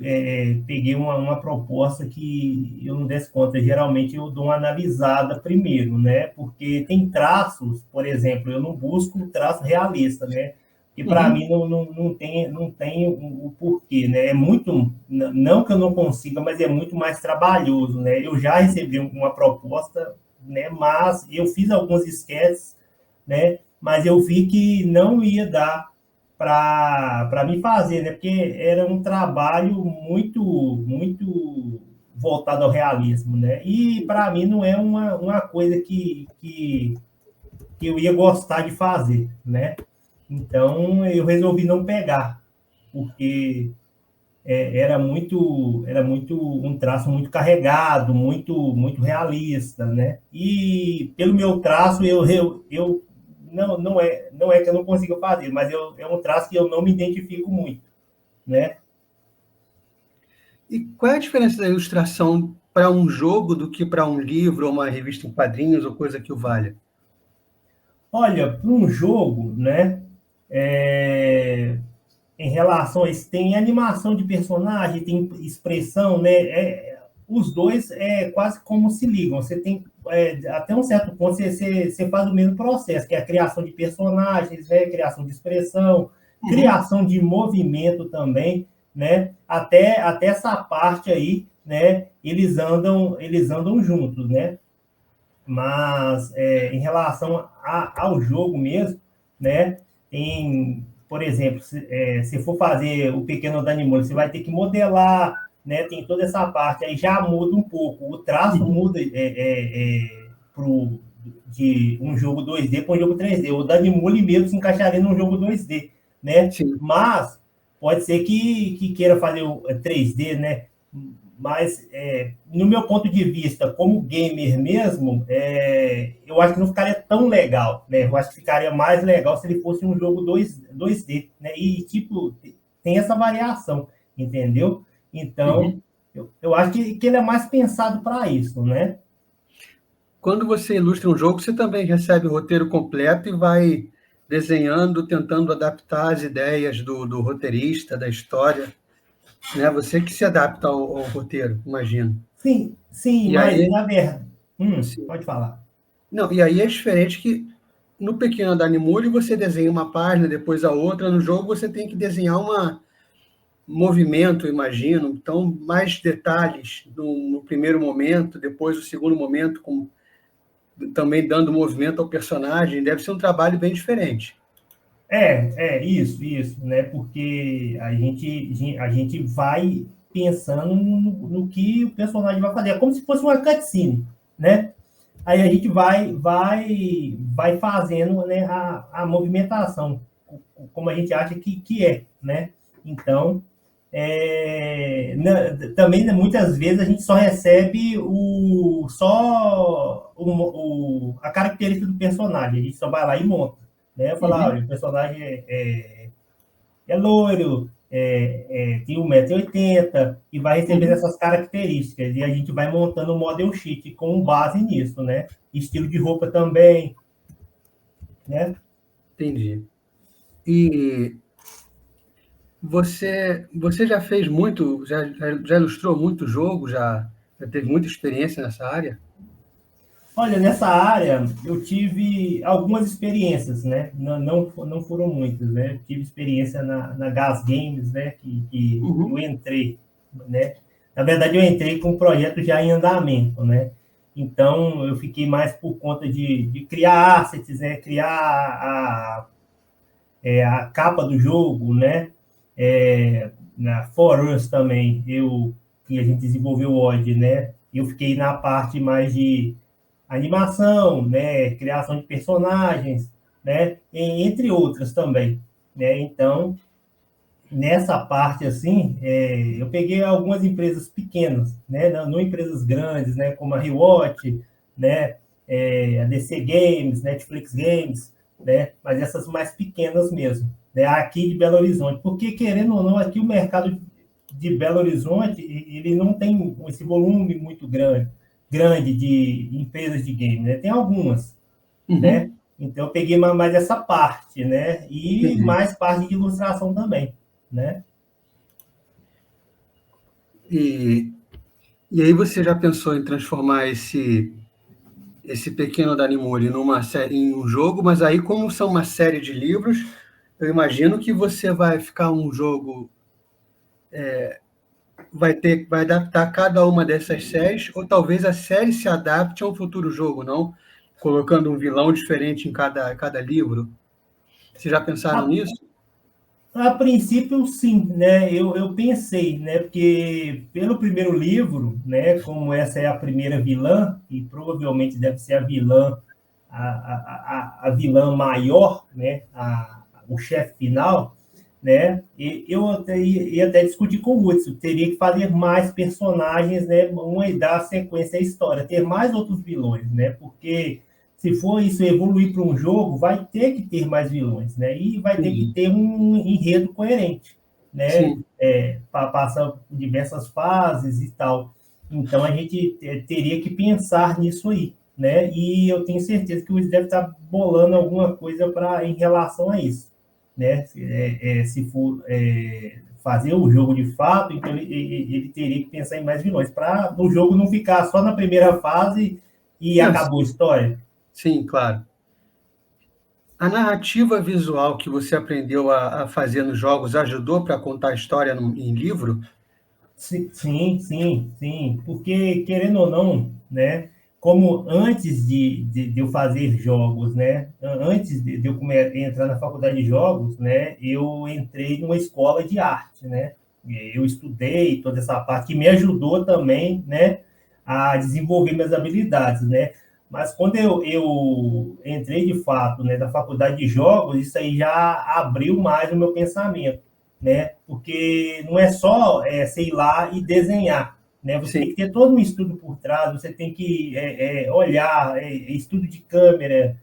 peguei uma proposta que eu não desse conta. Geralmente eu dou uma analisada primeiro, né? Porque tem traços, por exemplo, eu não busco o traço realista, né? Que para Uhum. mim não tem o porquê, né? É muito, não que eu não consiga, mas é muito mais trabalhoso, né? Eu já recebi uma proposta, né? Mas eu fiz alguns esquetes, né? Mas eu vi que não ia dar para me fazer, né? Porque era um trabalho muito voltado ao realismo, né? E para mim não é uma coisa que eu ia gostar de fazer, né? Então eu resolvi não pegar, porque era muito um traço muito carregado, muito realista, né? E pelo meu traço eu não é que eu não consiga fazer, mas é um traço que eu não me identifico muito, né? E qual é a diferença da ilustração para um jogo do que para um livro ou uma revista em quadrinhos ou coisa que o valha? Olha, para um jogo, né? Em relação a isso, tem animação de personagem, tem expressão, né? Os dois é quase como se ligam. Você tem, até um certo ponto, você faz o mesmo processo, que é a criação de personagens, né? Criação de expressão, Uhum. criação de movimento também, né? Até essa parte aí, né? Eles andam juntos, né? Mas em relação ao jogo mesmo, né? Tem, por exemplo, se for fazer o pequeno Danimônio, você vai ter que modelar, né? Tem toda essa parte, aí já muda um pouco, o traço Uhum. muda de um jogo 2D para um jogo 3D. O Danimônio mesmo se encaixaria num jogo 2D, né? Sim. Mas pode ser que queira fazer o 3D, né? Mas, no meu ponto de vista, como gamer mesmo, eu acho que não ficaria tão legal, né? Eu acho que ficaria mais legal se ele fosse um jogo 2D, né? E, tipo, tem essa variação, entendeu? Então, Uhum. eu acho que ele é mais pensado para isso, né? Quando você ilustra um jogo, você também recebe o roteiro completo e vai desenhando, tentando adaptar as ideias do roteirista, da história, né? Você que se adapta ao roteiro, imagino. Sim, E mas, aí, na verdade... sim. pode falar. Não, e aí é diferente que no Pequeno Danimule você desenha uma página, depois a outra. No jogo você tem que desenhar um movimento, imagino. Então, mais detalhes no primeiro momento, depois o segundo momento, também dando movimento ao personagem. Deve ser um trabalho bem diferente. Isso, né? Porque a gente vai pensando no que o personagem vai fazer. É como se fosse uma cutscene, né? Aí a gente vai fazendo, né, a movimentação, como a gente acha que é, né? Então, também, né, muitas vezes a gente só recebe a característica do personagem, a gente só vai lá e monta, né? Falar, Uhum, olha, o personagem é loiro, tem 1,80 m e vai recebendo uhum, essas características. E a gente vai montando o model sheet com base nisso, né? Estilo de roupa também, né? entendi. E você já fez muito, já ilustrou muito jogo, já teve muita experiência nessa área? Olha, nessa área eu tive algumas experiências, né? Não foram muitas, né? Eu tive experiência na Gas Games, né? Que eu Uhum. entrei, né? Na verdade, eu entrei com um projeto já em andamento, né? Então, eu fiquei mais por conta de criar assets, né? Criar a capa do jogo, né? Na For Us também, que a gente desenvolveu o OD, né? Eu fiquei na parte mais de animação, né, criação de personagens, né, entre outras também, né? Então, nessa parte assim, eu peguei algumas empresas pequenas, né, não empresas grandes, né, como a Rewatch, né, a DC Games, Netflix Games, né, mas essas mais pequenas mesmo, né, aqui de Belo Horizonte, porque querendo ou não, aqui o mercado de Belo Horizonte ele não tem esse volume muito grande de empresas de game, né? Tem algumas, né? Uhum. Então eu peguei mais essa parte, né? E Entendi. mais parte de ilustração também, né? E, e aí você já pensou em transformar esse pequeno Danimori numa série, em um jogo, mas aí como são uma série de livros, eu imagino que você vai ficar um jogo, vai adaptar cada uma dessas séries, ou talvez a série se adapte a um futuro jogo, não? Colocando um vilão diferente em cada livro. Vocês já pensaram A, nisso? a princípio, sim, né? Eu pensei, né? Porque pelo primeiro livro, né? Como essa é a primeira vilã, e provavelmente deve ser a vilã, a vilã maior, né? O chefe final, né? E eu até, ia até discutir com o Hudson, teria que fazer mais personagens, né? Uma e dar sequência à história, ter mais outros vilões, né? Porque se for isso evoluir para um jogo, vai ter que ter mais vilões, né? E vai ter que ter um enredo coerente, né? Sim. Para passar por diversas fases e tal. Então a gente teria que pensar nisso aí, né? E eu tenho certeza que o Luiz deve estar bolando alguma coisa em relação a isso, né? Se for fazer o jogo de fato, então ele teria que pensar em mais vilões para o jogo não ficar só na primeira fase e Não, acabou a história. sim, claro. A narrativa visual que você aprendeu a fazer nos jogos ajudou para contar a história em livro? Sim, sim, sim. Porque, querendo ou não, né? Como antes de eu fazer jogos, né? Antes de eu entrar na faculdade de jogos, né? Eu entrei numa escola de arte, né? Eu estudei toda essa parte que me ajudou também, né? A desenvolver minhas habilidades, né? Mas quando eu entrei de fato, né, na faculdade de jogos, isso aí já abriu mais o meu pensamento, né? Porque não é só sei lá e desenhar, né? Você tem Sim, que ter todo um estudo por trás, você tem que olhar, estudo de câmera,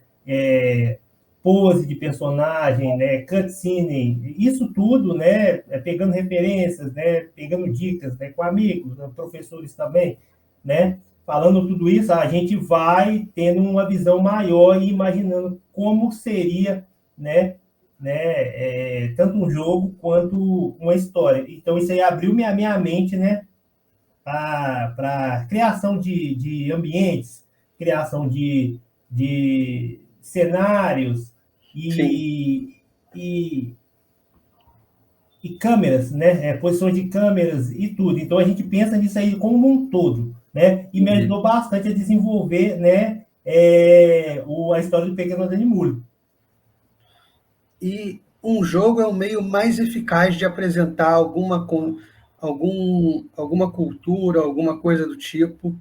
pose de personagem, né? Cutscene, isso tudo, né? Pegando referências, né? Pegando dicas, né? Com amigos, né? Professores também, né? Falando tudo isso, a gente vai tendo uma visão maior e imaginando como seria, tanto um jogo quanto uma história. Então, isso aí abriu minha mente, né, para criação de ambientes, criação de cenários sim. e, e câmeras, né, posições de câmeras e tudo. Então, a gente pensa nisso aí como um todo, né, e me Entendi. ajudou bastante a desenvolver, né, a história do Pequeno Danimulho. E um jogo é o meio mais eficaz de apresentar alguma cultura, alguma coisa do tipo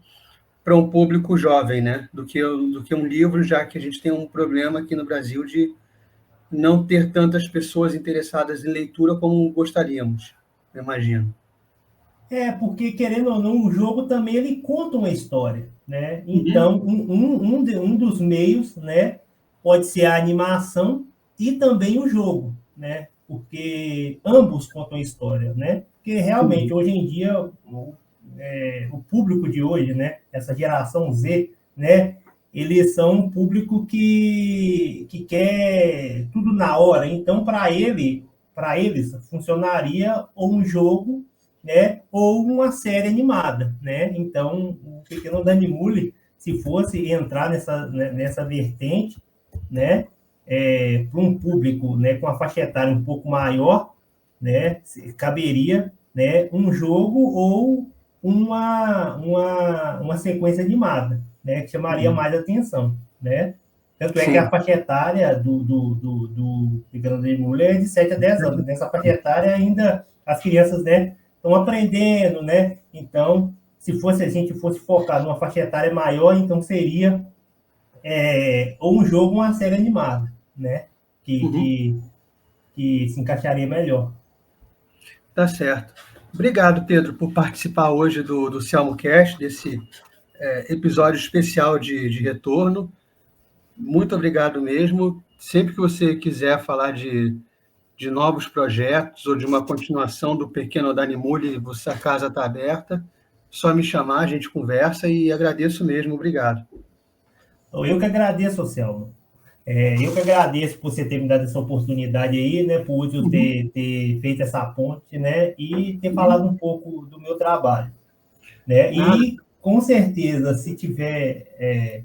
para um público jovem, né? Do que um livro, já que a gente tem um problema aqui no Brasil de não ter tantas pessoas interessadas em leitura como gostaríamos, eu imagino. Porque, querendo ou não, o jogo também ele conta uma história, né? Uhum. Então, um dos meios, né, pode ser a animação e também o jogo, né? Porque ambos contam história, né? Porque realmente, Sim, hoje em dia, o público de hoje, né, essa geração Z, né, eles são um público que quer tudo na hora. Então, para eles, funcionaria ou um jogo, né, ou uma série animada, né? Então, o Pequeno Danimule, se fosse entrar nessa vertente, né, para um público, né, com a faixa etária um pouco maior, né, caberia, né, um jogo ou uma sequência animada, né, que chamaria mais atenção, né? Tanto é que a sim. faixa etária do Pequeno Danimule é de 7 a 10 anos. Nessa faixa etária ainda as crianças, né, estão aprendendo, né? Então, se fosse a gente fosse focar numa faixa etária maior, então seria ou um jogo ou uma série animada, né? Que, Uhum. que, que se encaixaria melhor. Tá certo. Obrigado, Pedro, por participar hoje do Selmocast, desse episódio especial de retorno. Muito obrigado mesmo. Sempre que você quiser falar de novos projetos ou de uma continuação do Pequeno Danimule, a casa está aberta. Só me chamar, a gente conversa e agradeço mesmo. Obrigado. Então, eu que agradeço, Selma. Eu que agradeço por você ter me dado essa oportunidade aí, né? Por eu Uhum. ter feito essa ponte, né? E ter falado Uhum. um pouco do meu trabalho, né? Nada. E com certeza, se tiver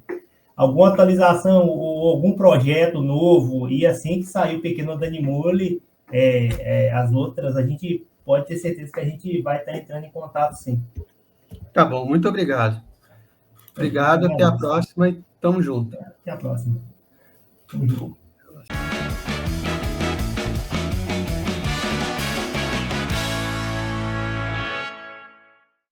alguma atualização ou algum projeto novo, e assim que sair o Pequeno Danimule, as outras, a gente pode ter certeza que a gente vai estar entrando em contato, sim. Tá bom, muito obrigado. Eu que Obrigado, até a agradeço. próxima e tamo junto. Até a próxima. Tamo junto.